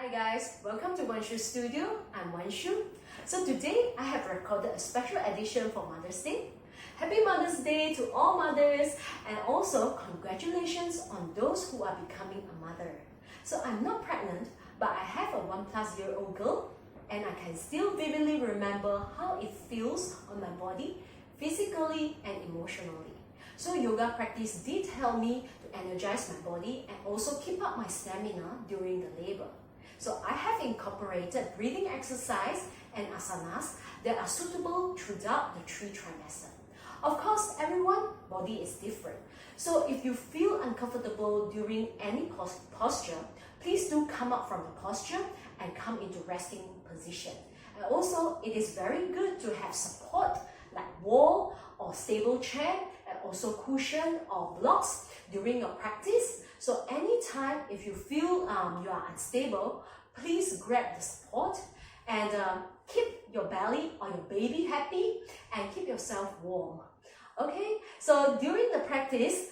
Hi guys, welcome to WanShooStudio. I'm Wan Shoo. So today I have recorded a special edition for Mother's Day. Happy Mother's Day to all mothers, and also congratulations on those who are becoming a mother. So I'm not pregnant, but I have a 1+-year-old girl, and I can still vividly remember how it feels on my body, physically and emotionally. So yoga practice did help me to energize my body and also keep up my stamina during the labor. So I have incorporated breathing exercise and asanas that are suitable throughout the 3 trimesters. Of course, everyone's body is different. So if you feel uncomfortable during any posture, please do come up from the posture and come into resting position. And also, it is very good to have support like wall or stable chair, and also cushion or blocks during your practice. So anytime if you feel you are unstable, please grab the support and keep your belly or your baby happy and keep yourself warm. Okay, so during the practice,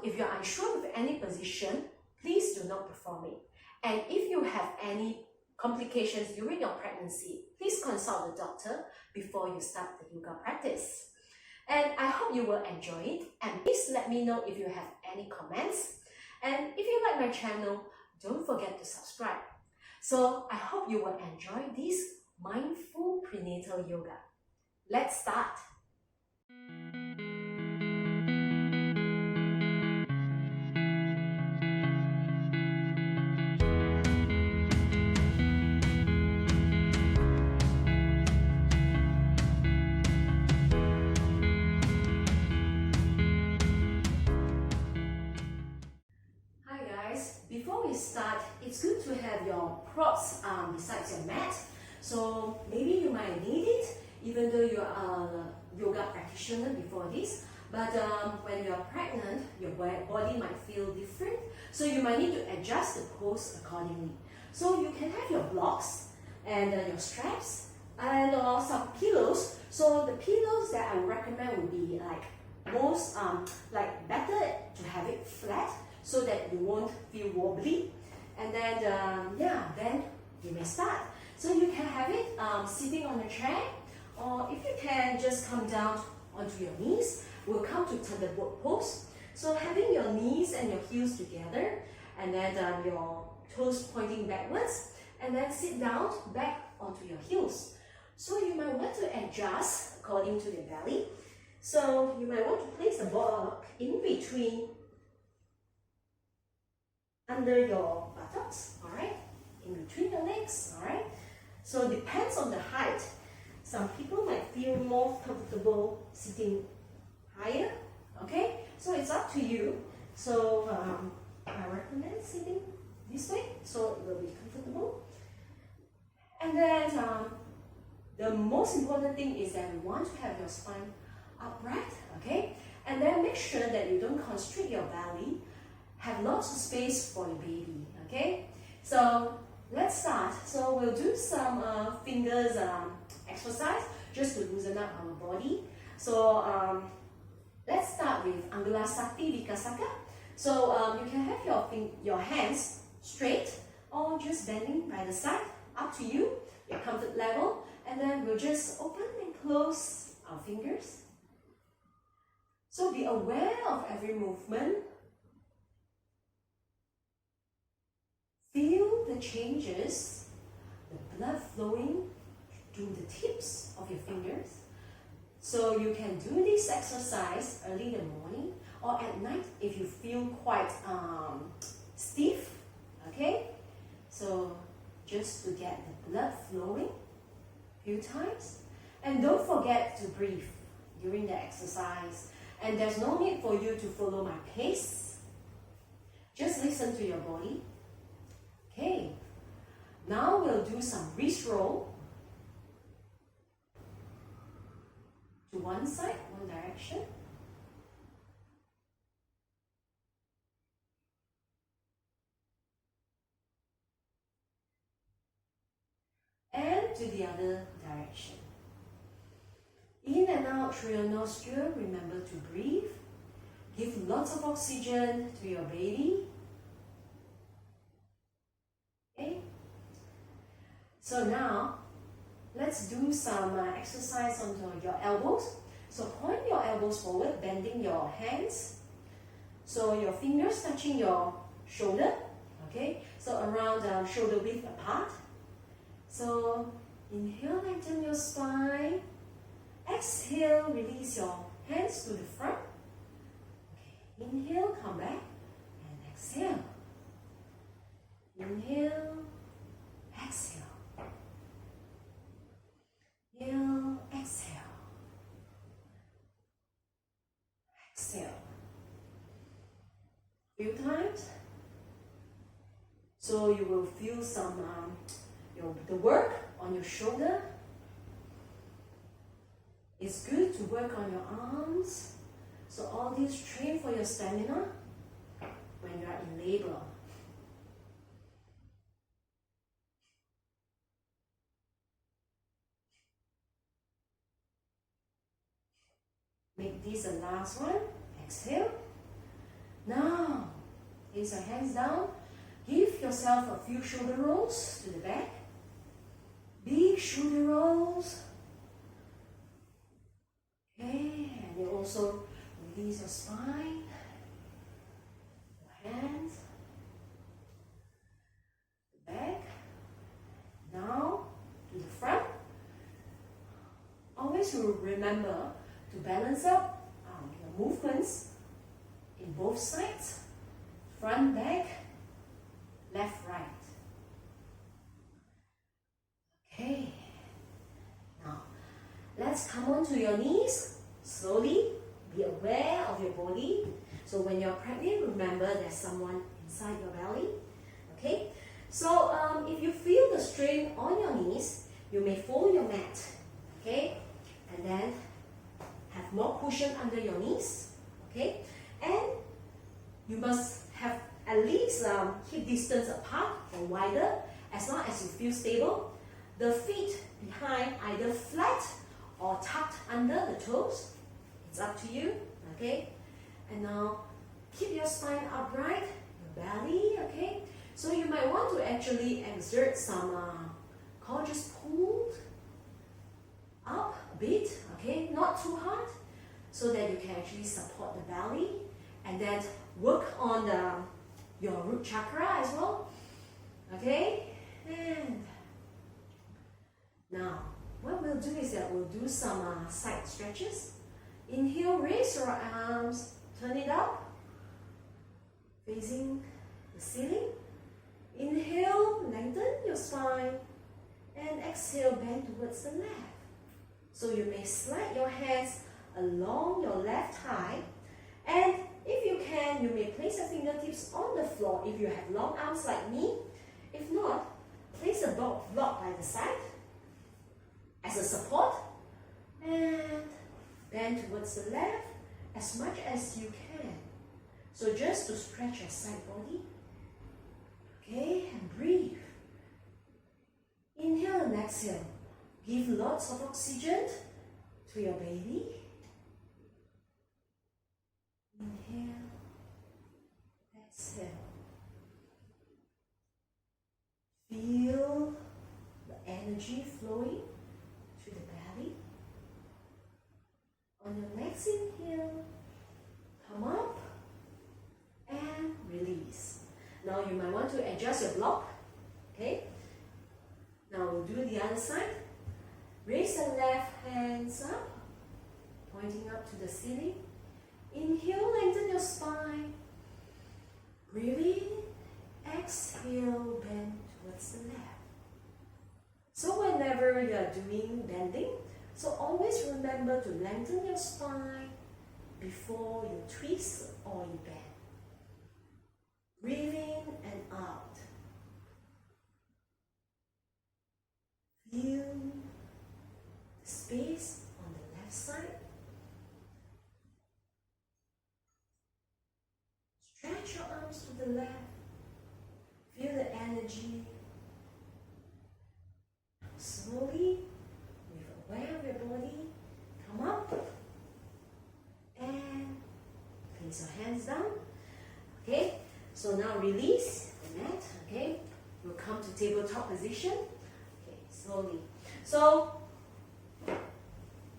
if you're unsure with any position, please do not perform it. And if you have any complications during your pregnancy, please consult the doctor before you start the yoga practice. And I hope you will enjoy it, and please let me know if you have any comments. And if you like my channel, don't forget to subscribe. So I hope you will enjoy this mindful prenatal yoga. Let's start. Before we start, it's good to have your props besides your mat. So maybe you might need it, even though you are a yoga practitioner before this. But when you are pregnant, your body might feel different. So you might need to adjust the pose accordingly. So you can have your blocks and your straps and some pillows. So the pillows that I would recommend would be better to have it flat, so that you won't feel wobbly. And then, then you may start. So you can have it sitting on a chair, or if you can just come down onto your knees. We'll come to thunderbolt pose. So having your knees and your heels together, and then your toes pointing backwards, and then sit down back onto your heels. So you might want to adjust according to your belly. So you might want to place the block in between under your buttocks, all right, in between your legs, all right. So it depends on the height. Some people might feel more comfortable sitting higher, okay. So it's up to you. So I recommend sitting this way, so it will be comfortable. And then the most important thing is that you want to have your spine upright, okay. And then make sure that you don't constrict your belly. Have lots of space for your baby, okay? So let's start. So we'll do some fingers exercise just to loosen up our body. So let's start with Angulasakti Vikasaka. So you can have your hands straight or just bending by the side, up to you, your comfort level. And then we'll just open and close our fingers. So be aware of every movement. Feel the changes, the blood flowing to the tips of your fingers. So you can do this exercise early in the morning or at night if you feel quite stiff, okay? So just to get the blood flowing a few times. And don't forget to breathe during the exercise. And there's no need for you to follow my pace. Just listen to your body. Okay, now we'll do some wrist roll to one side, one direction. And to the other direction. In and out through your nostril, remember to breathe. Give lots of oxygen to your baby. Okay? So now, let's do some exercise onto your elbows. So point your elbows forward, bending your hands. So your fingers touching your shoulder, okay? So around shoulder width apart. So inhale, lengthen your spine. Exhale, release your hands to the front. Okay. Inhale, come back, and exhale. Inhale, exhale. Inhale, exhale. Exhale. Few times. So you will feel some the work on your shoulder. It's good to work on your arms. So all these train for your stamina when you are in labor. Make this the last one. Exhale. Now, place your hands down. Give yourself a few shoulder rolls to the back. Big shoulder rolls. Okay, and you also release your spine, your hands, the back. Now to the front. Always remember to balance up your movements in both sides, front, back, left, right. Okay, now let's come on to your knees. Slowly, be aware of your body. So when you're pregnant, remember there's someone inside your belly. Okay, so if you feel the strain on your knees, you may fold your mat. Okay, and then have more cushion under your knees. Okay, and you must have at least hip distance apart or wider, as long as you feel stable. The feet behind either flat or tucked under the toes. It's up to you. Okay, and now keep your spine upright, your belly. Okay, so you might want to actually exert some just pulled up a bit. Okay, not too hard, so that you can actually support the belly, and then work on your root chakra as well. Okay, and now what we'll do is that we'll do some side stretches. Inhale, raise your arms, turn it up, facing the ceiling. Inhale, lengthen your spine, and exhale, bend towards the left. So you may slide your hands along your left thigh, and if you can, you may place your fingertips on the floor if you have long arms like me. If not, place a block by the side as a support, and bend towards the left as much as you can. So just to stretch your side body. Okay, and breathe. Inhale and exhale. Give lots of oxygen to your baby. Inhale, exhale. Feel the energy flowing to the belly. On your next inhale, come up and release. Now you might want to adjust your block. Okay? Now we'll do the other side. Raise the left hands up, pointing up to the ceiling. Inhale, lengthen your spine. Breathe in, exhale, bend towards the left. So whenever you are doing bending, so always remember to lengthen your spine before you twist or you bend. Breathe in and out. Feel the space on the left side. Stretch your arms to the left. Feel the energy. Slowly, with aware of your body, come up and place your hands down. Okay, so now release the mat. Okay, we'll come to tabletop position. Okay, slowly. So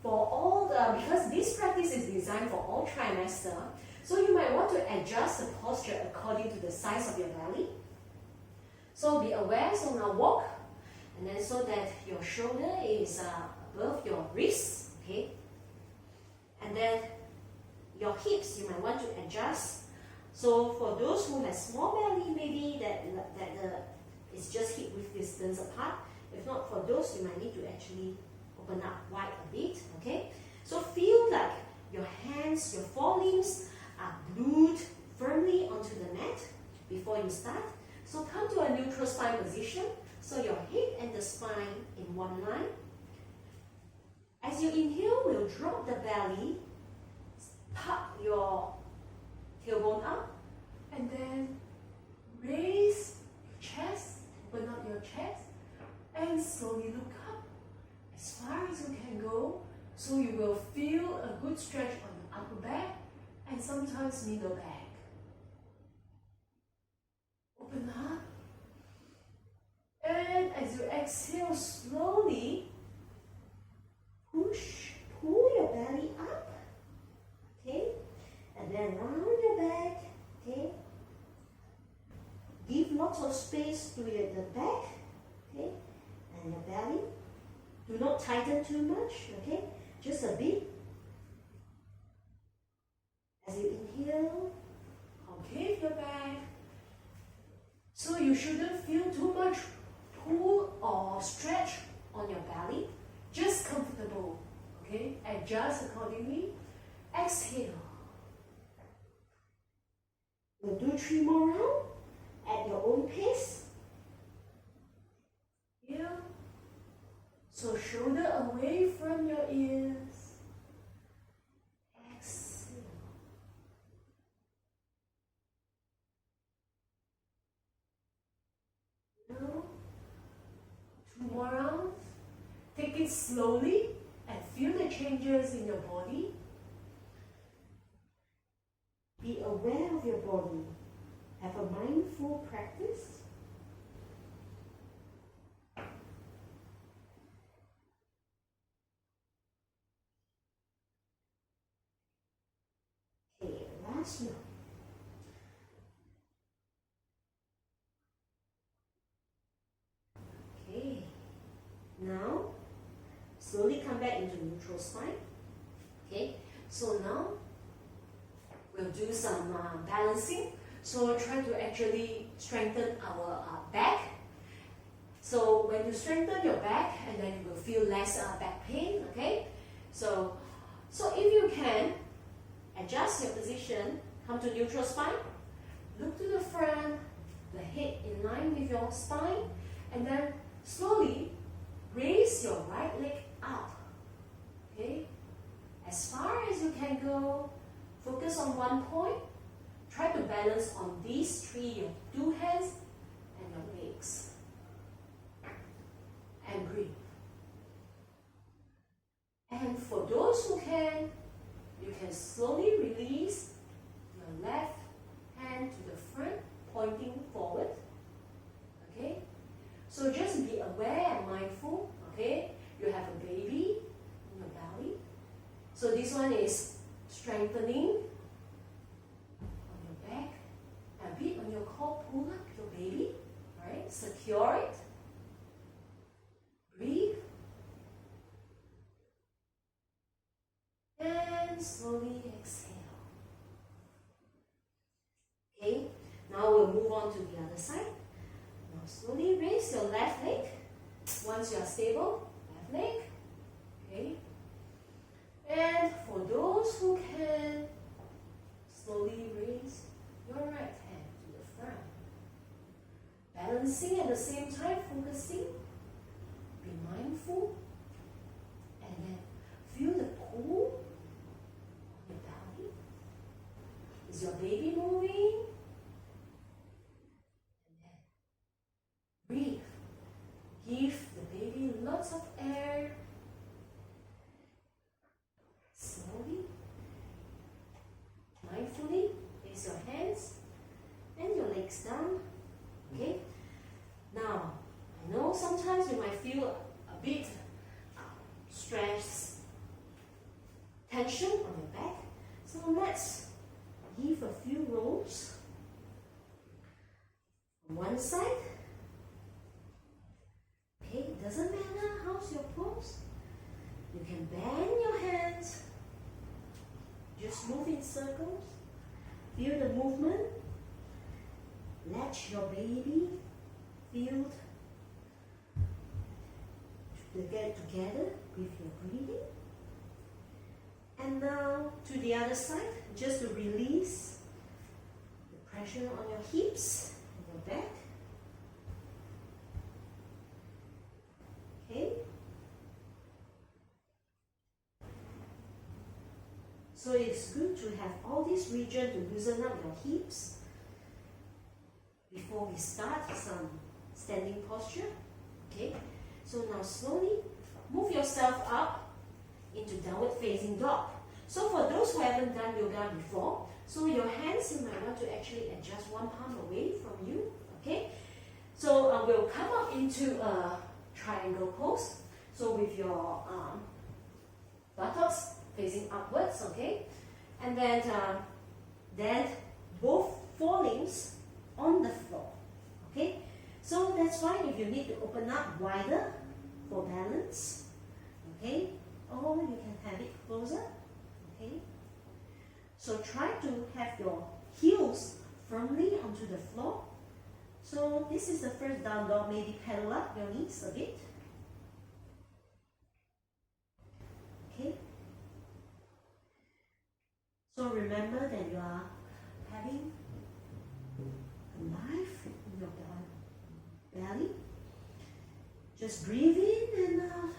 for all the, because this practice is designed for all trimester, so you might want to adjust the posture according to the size of your belly. So be aware, so now walk, and then so that your shoulder is above your wrist, okay? And then your hips, you might want to adjust. So for those who have small belly, maybe it's just hip width distance apart. If not, for those, you might need to actually open up wide a bit, okay? So feel like your hands, your forelimbs are glued firmly onto the mat before you start. So come to a neutral spine position. So your head and the spine in one line. As you inhale, we'll drop the belly, tuck your tailbone up, and then raise your chest, open up your chest, and slowly look up as far as you can go. So you will feel a good stretch on the upper back and sometimes middle back. Open up. And as you exhale slowly, pull your belly up, okay? And then round your back, okay? Give lots of space to the back, okay? And your belly. Do not tighten too much, okay? Just a bit. As you inhale, concave your back. So you shouldn't feel too much pull or stretch on your belly. Just comfortable, okay? Adjust accordingly. Exhale. We'll do 3 more rounds at your own pace. Here. So shoulder away from your ears. Exhale. Now, 2 more rounds. Take it slowly and feel the changes in your body. Be aware of your body. Have a mindful practice. Okay, last one. Okay, now slowly come back into neutral spine. Okay, so now we'll do some balancing. So try to actually strengthen our back. So when you strengthen your back, and then you will feel less back pain. Okay, so if you can adjust your position, come to neutral spine, look to the front, the head in line with your spine, and then slowly raise your right leg up. Okay, as far as you can go. Focus on one point. Try to balance on these 3, your 2 hands and your legs. And breathe. And for those who can, you can slowly release your left hand to the front, pointing forward. Okay? So just be aware and mindful. Okay? You have a baby in your belly. So this one is strengthening on your back, a bit on your core, pull up your baby, right? Secure it. Breathe. And slowly exhale. Okay, now we'll move on to the other side. Now slowly raise your left leg. Once you are stable, left leg. Okay. And for those who can, slowly raise your right hand to the front. Balancing at the same time, focusing. Be mindful. And then feel the pull on your belly. Is your baby moving? And then breathe. Give the baby lots of air. Slowly, mindfully, raise your hands and your legs down. Okay? Now, I know sometimes you might feel side. Okay, it doesn't matter how's your pose. You can bend your hands. Just move in circles. Feel the movement. Let your baby feel to get together with your breathing. And now to the other side, just to release the pressure on your hips and your back. Okay. So it's good to have all this region to loosen up your hips before we start some standing posture. Okay. So now slowly move yourself up into downward facing dog. So for those who haven't done yoga before, so your hands, you might want to actually adjust one palm away from you. Okay. So we'll come up into a triangle pose. So with your buttocks facing upwards, okay, and then both forelimbs on the floor, okay. So that's why if you need to open up wider for balance, okay, or you can have it closer, okay. So try to have your heels firmly onto the floor. So this is the first down dog. Maybe pedal up your knees a bit, okay. So remember that you are having a life in your belly. Just breathe in and out.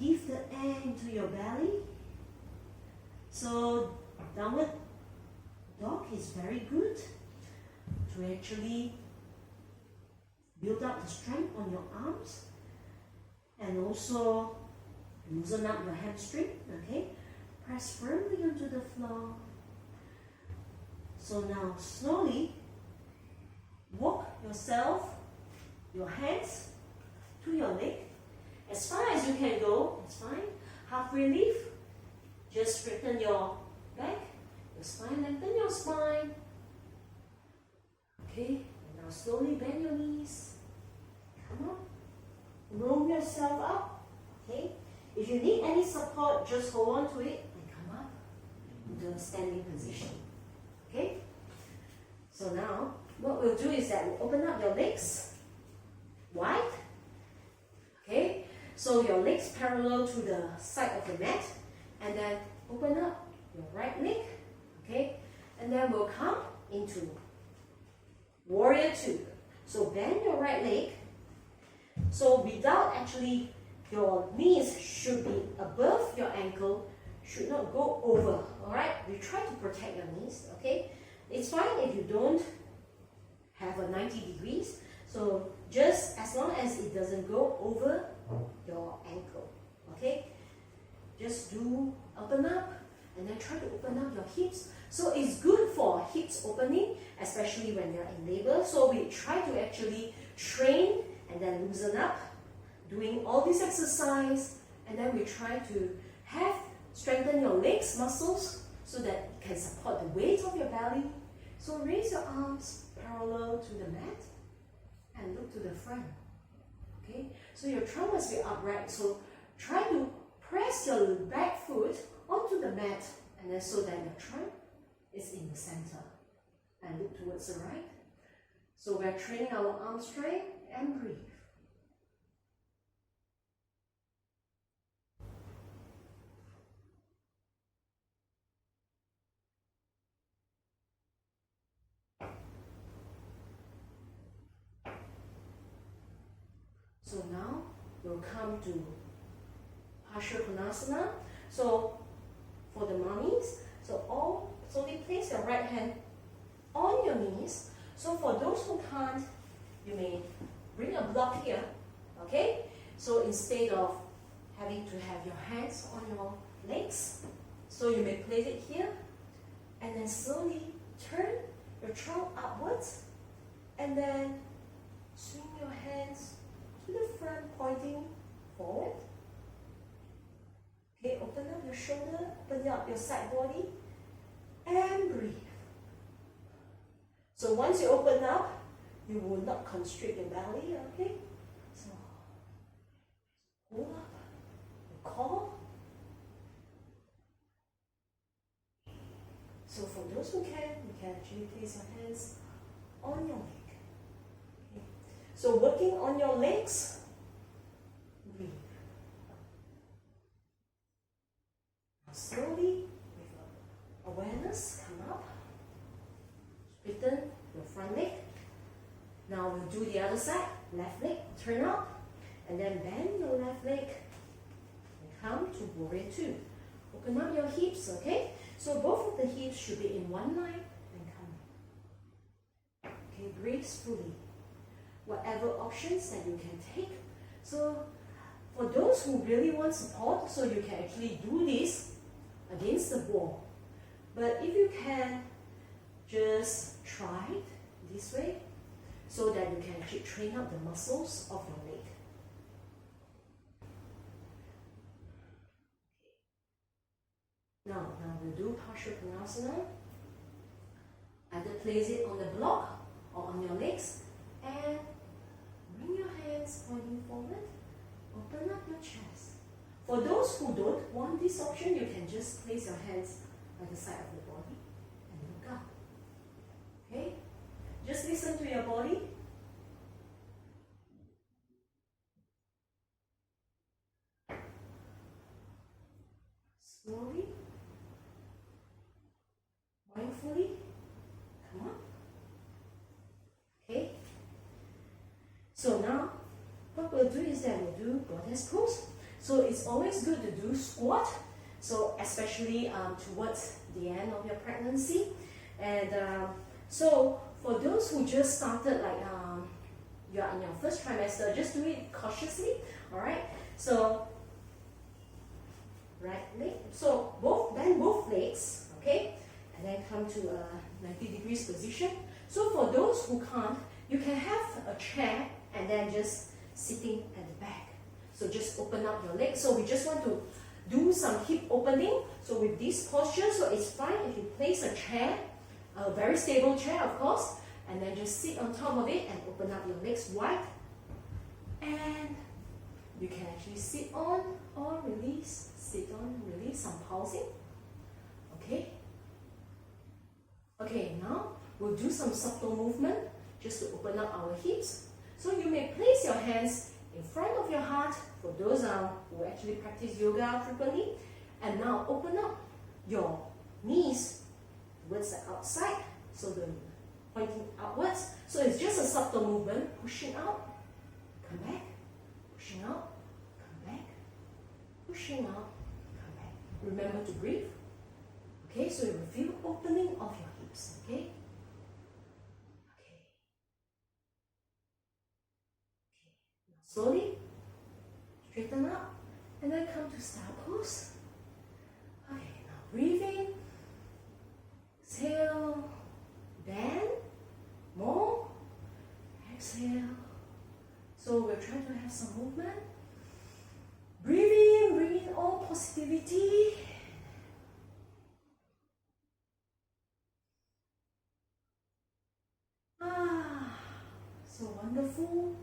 Give the air into your belly. So downward dog is very good to actually build up the strength on your arms and also loosen up your hamstring, okay? Press firmly onto the floor. So now slowly walk yourself, your hands to your leg. As far as you can go, it's fine. Halfway lift. Just straighten your back, your spine, lengthen your spine. Okay, and now slowly bend your knees. Come on. Roll yourself up. Okay. If you need any support, just hold on to it and come up into a standing position. Okay? So now, what we'll do is that we'll open up your legs wide. Okay? So your legs parallel to the side of the mat. And then open up your right leg. Okay? And then we'll come into Warrior 2. So bend your right leg. So without actually, your knees should be above your ankle, should not go over, alright? We try to protect your knees, okay? It's fine if you don't have a 90 degrees, so just as long as it doesn't go over your ankle, okay? Just do open up, and then try to open up your hips. So it's good for hips opening, especially when you're in labor. So we try to actually train and then loosen up, doing all this exercise, and then we try to strengthen your legs muscles so that it can support the weight of your belly. So raise your arms parallel to the mat and look to the front. Okay, so your trunk must be upright. So try to press your back foot onto the mat, and then so that your trunk is in the center. And look towards the right. So we're training our arm strength and breathe. So now we'll come to Partial Konasana. So for the mummies, so they place your right hand on your knees. So for those who can't, you may bring a block here, okay? So instead of having to have your hands on your legs, so you may place it here, and then slowly turn your trunk upwards, and then swing your hands to the front, pointing forward. Okay, open up your shoulder, open up your side body, and breathe. So once you open up, you will not constrict your belly, okay? So pull up your core. So for those who can, you can actually place your hands on your leg. Okay. So working on your legs, breathe. Now slowly, with awareness, come up. Straighten your front leg. Now we'll do the other side. Left leg, turn up. And then bend your left leg. And come to warrior two. Open up your hips, okay? So both of the hips should be in one line and come. Okay, gracefully. Whatever options that you can take. So for those who really want support, so you can actually do this against the wall. But if you can, just try it this way so that you can actually train up the muscles of your leg. Now we'll do partial pranasana. Either place it on the block or on your legs and bring your hands pointing forward. Open up your chest. For those who don't want this option, you can just place your hands by the side of the body and look up. Okay? Just listen to your body. Slowly, mindfully, come on. Okay? So now, what we'll do is that we'll do goddess pose. So it's always good to do squat. So especially towards the end of your pregnancy. And so for those who just started, like you're in your first trimester, just do it cautiously. All right. So right leg. So bend both legs. Okay. And then come to a 90 degrees position. So for those who can't, you can have a chair and then just sitting at the back. So just open up your legs. So we just want to do some hip opening. So with this posture, so it's fine if you place a chair, a very stable chair of course, and then just sit on top of it and open up your legs wide. And you can actually sit on or release, sit on, release, some pausing. Okay? Okay, now we'll do some subtle movement just to open up our hips. So you may place your hands in front of your heart for those who actually practice yoga frequently. And now open up your knees towards the outside, so the pointing outwards. So it's just a subtle movement, pushing out, come back, pushing out, come back, pushing out, come back. Remember to breathe. Okay, so you will feel opening of your hips. Okay. Slowly, straighten up, and then come to star pose. Okay, now breathe in, exhale, bend, more, exhale. So we're trying to have some movement. Breathe in, bring in all positivity. So wonderful.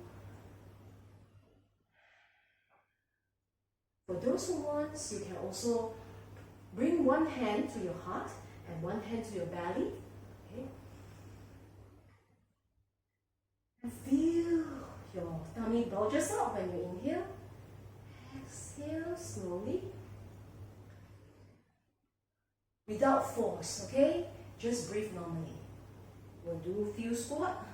For those who want, you can also bring one hand to your heart and one hand to your belly. Okay. And feel your tummy bulges out when you inhale. Exhale slowly. Without force, okay? Just breathe normally. We'll do a few squats.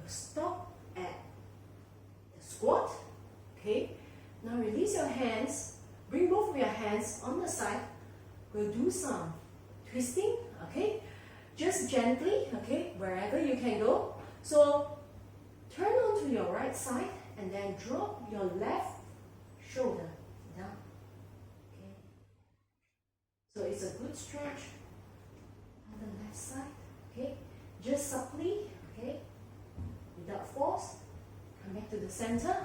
Stop at the squat. Okay, now release your hands, bring both of your hands on the side. We'll do some twisting. Okay, just gently. Okay, wherever you can go. So turn onto your right side and then drop your left shoulder down. Okay, so it's a good stretch. on the left side. Okay, just subtly, okay, without force. Come back to the center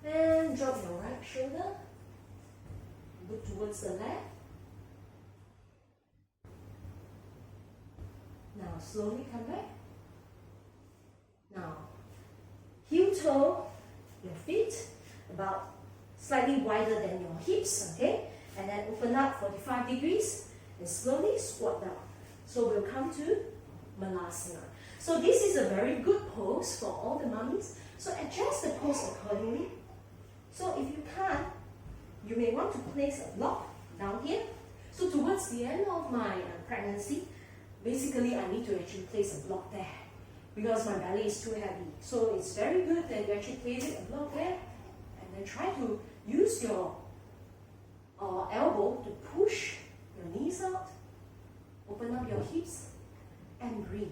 and drop your right shoulder. Look towards the left. Now slowly come back. Now heel toe your feet about slightly wider than your hips, okay? And then open up 45 degrees and slowly squat down. So we'll come to Malasana. So this is a very good pose for all the mummies. So adjust the pose accordingly. So if you can't, you may want to place a block down here. So towards the end of my pregnancy, basically I need to actually place a block there because my belly is too heavy. So it's very good that you actually place a block there and then try to use your elbow to push your knees out, open up your hips and breathe.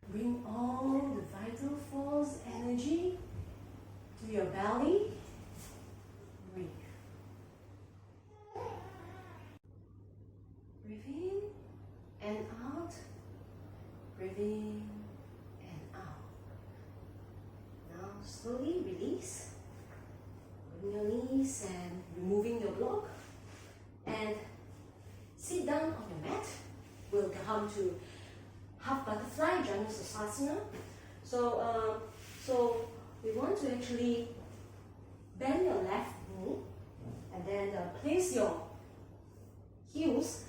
Bring all the vital force energy to your belly. Breathe. Breathe in and out. Breathe in and out. Now slowly release. Bring your knees and removing your block. And sit down on your mat. We'll come to half butterfly, Janusasana. So we want to actually bend your left knee and then place your heels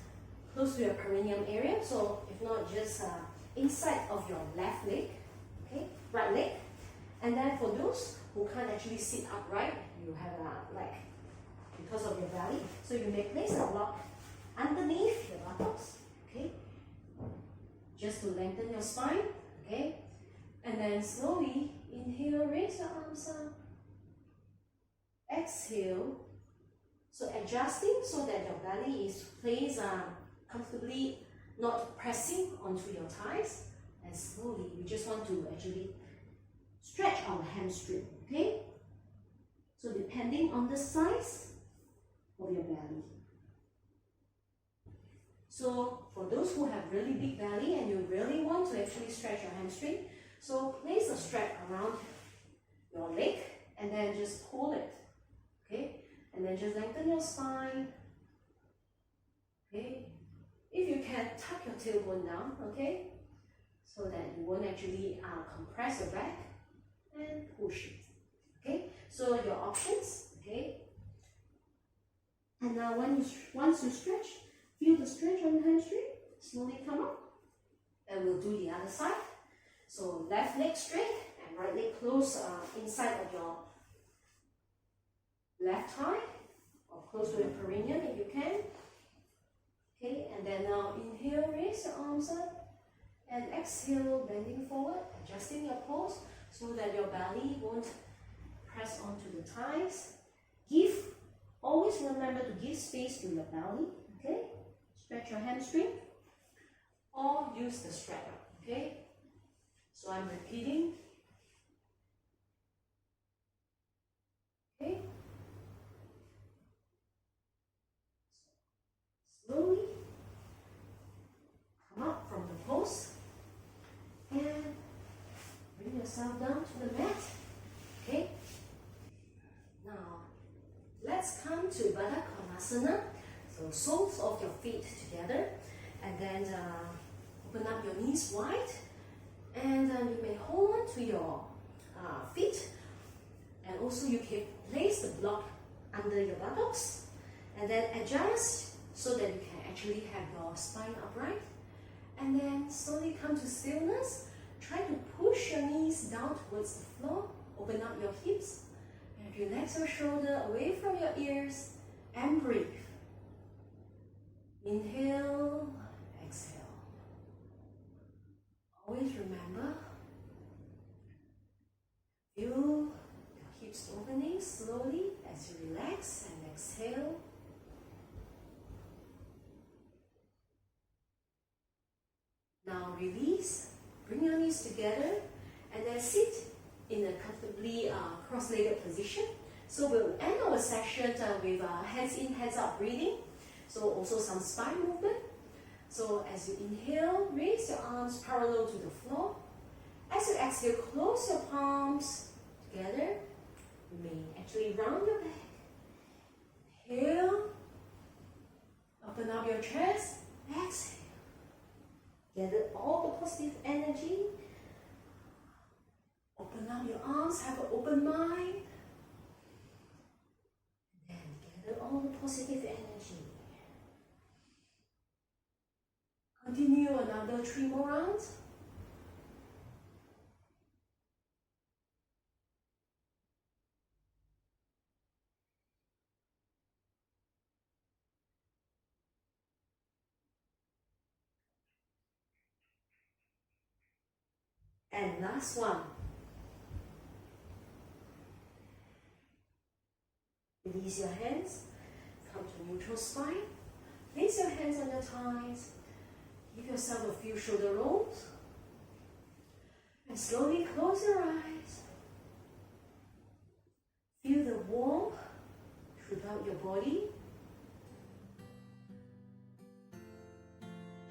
close to your perineum area. So if not, just inside of your left leg, okay, right leg. And then for those who can't actually sit upright, you have because of your belly. So you may place a block underneath your buttocks, okay, just to lengthen your spine, okay? And then slowly inhale, raise your arms up. Exhale. So adjusting so that your belly is placed comfortably, not pressing onto your thighs. And slowly, we just want to actually stretch our hamstring, okay? So depending on the size of your belly. So for those who have really big belly and you really want to actually stretch your hamstring, so place a strap around your leg and then just pull it, okay? And then just lengthen your spine, okay? If you can, tuck your tailbone down, okay? So that you won't actually compress your back and push it, okay? So your options, okay? And now once you stretch, feel the stretch on your hamstring, slowly come up, and we'll do the other side. So left leg straight and right leg close inside of your left thigh, or close to your perineum if you can. Okay, and then now inhale, raise your arms up, and exhale, bending forward, adjusting your pose so that your belly won't press onto the thighs. Always remember to give space to your belly, okay? Stretch your hamstring or use the strap, okay? So I'm repeating. Okay? Slowly come up from the pose and bring yourself down to the mat, okay? Now, let's come to Baddha Konasana. So soles of your feet together, and then open up your knees wide, and you may hold on to your feet, and also you can place the block under your buttocks, and then adjust so that you can actually have your spine upright, and then slowly come to stillness. Try to push your knees down towards the floor, open up your hips, and relax your shoulder away from your ears, and breathe. Inhale, exhale. Always remember, feel your hips opening slowly as you relax and exhale. Now release, bring your knees together and then sit in a comfortably cross-legged position. So we'll end our session with hands in, hands out breathing. So also some spine movement. So as you inhale, raise your arms parallel to the floor. As you exhale, close your palms together. You may actually round your back. Inhale. Open up your chest. Exhale. Gather all the positive energy. Open up your arms. Have an open mind. And then gather all the positive energy. Continue another 3 more rounds. And last one. Release your hands. Come to neutral spine. Place your hands on your thighs. Give yourself a few shoulder rolls. And slowly close your eyes. Feel the warmth throughout your body.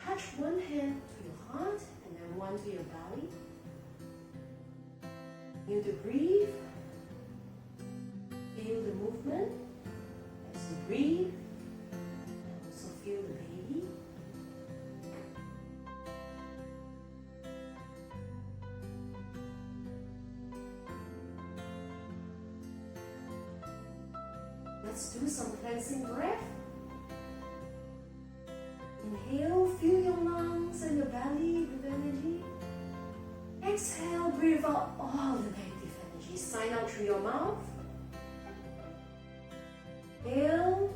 Touch one hand to your heart and then one to your belly. Feel the breathe. Feel the movement as you breathe. And also feel the baby. Let's do some cleansing breath. Inhale, fill your lungs and your belly with energy. Exhale, breathe out all the negative energy. Sign out through your mouth. Inhale.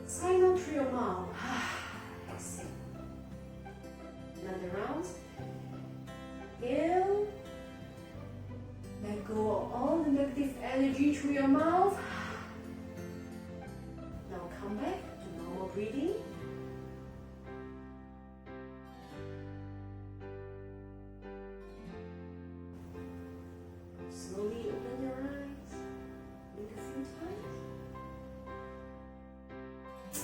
Sign out through your mouth. Exhale. Another round. Inhale. Let go of all the negative energy through your mouth. Now come back to normal breathing. Slowly open your eyes. Blink a few times.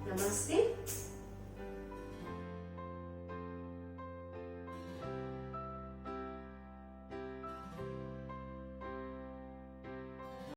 Namaste.